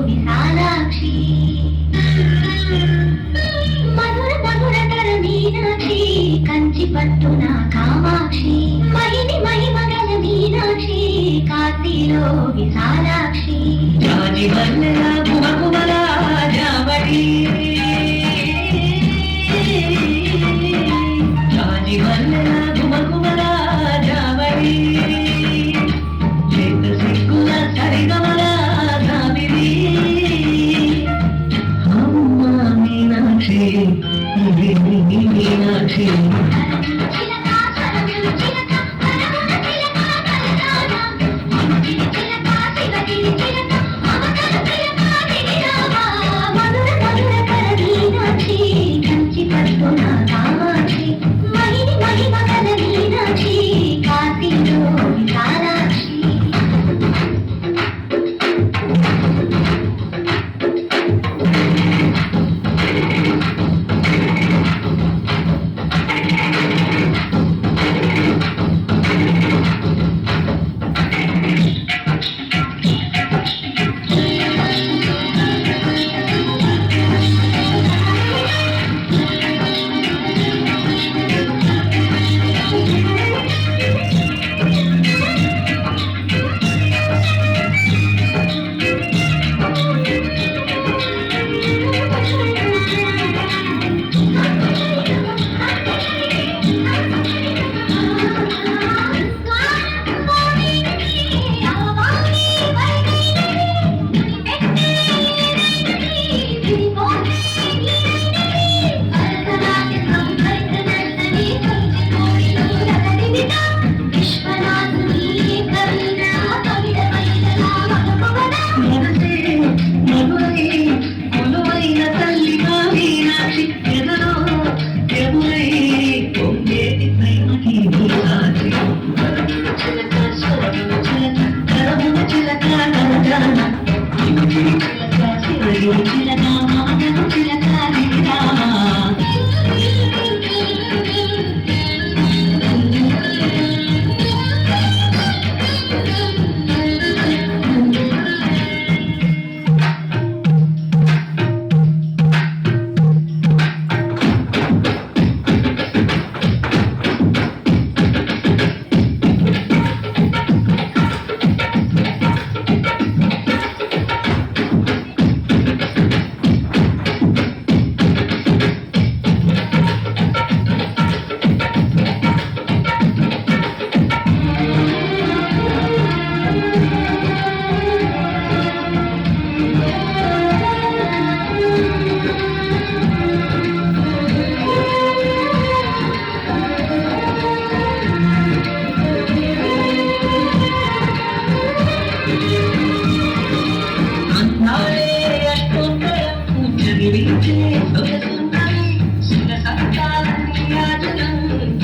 విశాలాక్షి మధుర మధురతర మీనాక్షి కంచి పట్టున కామాక్షి మహిని మహిమగల మీనాక్షి కాశీలో విశాలాక్షి జాజి వన్నెల కుమకుమల జావళి జాజి వన్నెల కుమకుమల జావళి చేత సిగ్గుల సరిగమల జాబిలి అమ్మ మీనాక్షి మీనాక్షి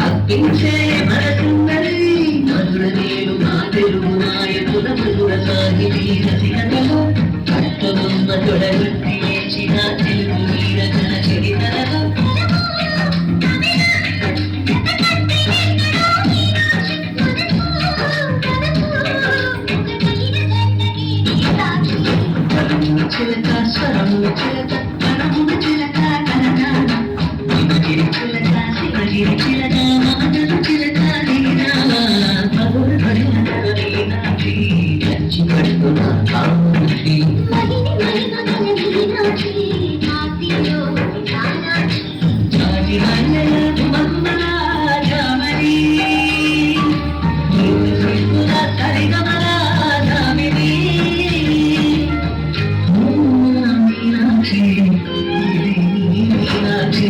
అప్పించే మనసున్నది మధుర నేను నా తెలుగు నాయకుల మధుర సాహితీ రసికతలు కట్టబొమ్మ తొడగొట్టి వేచిన తెలుగు రచన చరితలలో చిలక స్వరము చిలక కనమున చిలక కనకాన శివగిరి చిలక శివగిరి చిలక మాటలు చిలక నీరావా మధుర భరిన మీనాక్షి కంచి పట్టున కామాక్షి జాజి వన్నెల కుమకుమల జావళి సిగ్గుల సరిగమల జాబిలి మీనాక్షి మీనాక్షి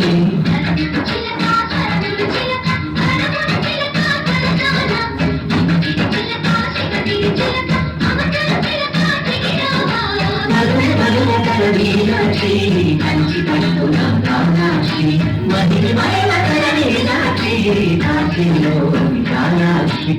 మీనాక్షి కంచి పట్టున కామాక్షి మహిళ మీనాక్షి కాశీలో విశాలాక్షి